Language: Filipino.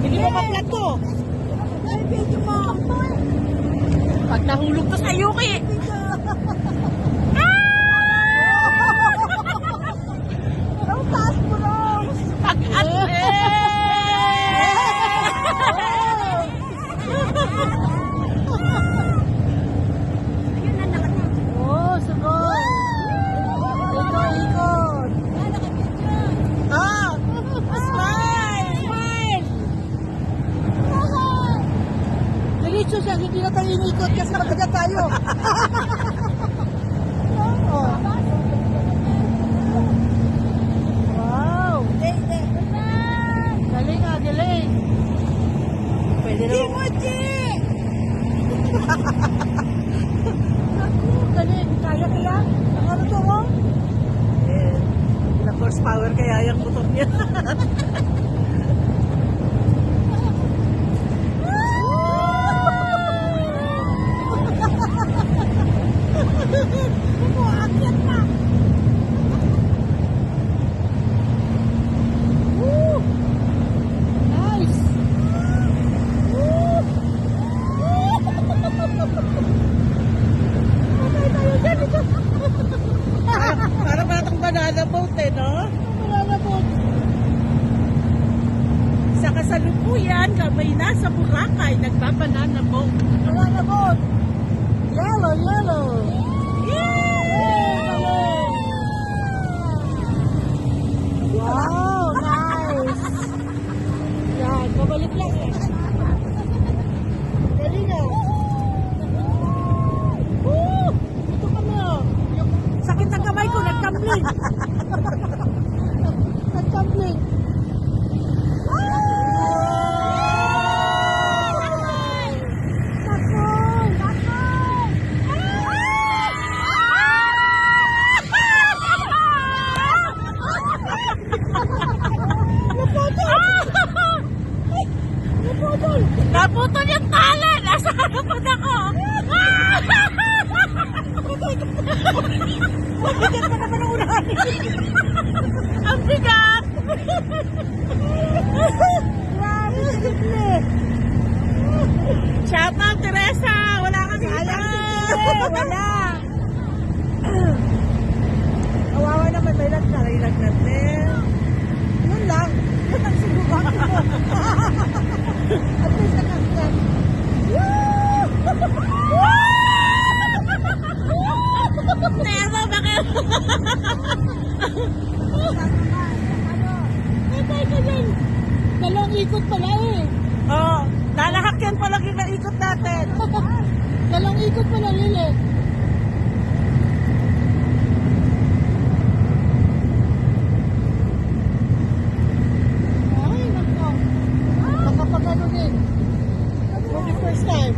Hindi mo pa-vlog to. Pag nahulog to sa Yuki. Ang taas mo lang. Oh, sagot. Ikot. Ah, smile. Diretso siya, hindi na tayo inikot kasi matagal tayo. Oh. Wow. Galing ah, galing. Pwede na. Naku, galing. Kaya kaya? Ang ano to mo? Ilang horsepower kaya yung motor niya. Nice. Parang batang banana boat eh, no? Banana boat. Sa kasalukuyan, kami nasa Boracay, nagbabanana boat. Banana boat. Yellow. Wow, nice. Yan, babalik lang eh. Galing ah. Woo! Ito ka na. Sakit ang kamay ko, nagkambling. Nag-tumbling. Naputol yung tala! Nasa harapan ako! Mabigat pa naman ang unahan. Ang bigat! Grabe, silikli. Shout out, Teresa! Wala kami Wala. Kawawa naman, may lagnat. May lagnat din. Yun lang. Yun ang sinubukan ko. At least nakakat. Nero, bakit? Patay ka dyan. Dalawang ikot pala eh. Oh, lalahak yan pala ikot natin. Dalawang ikot pala, Lili. Ay, nako. Baka pag ano din. For the first time.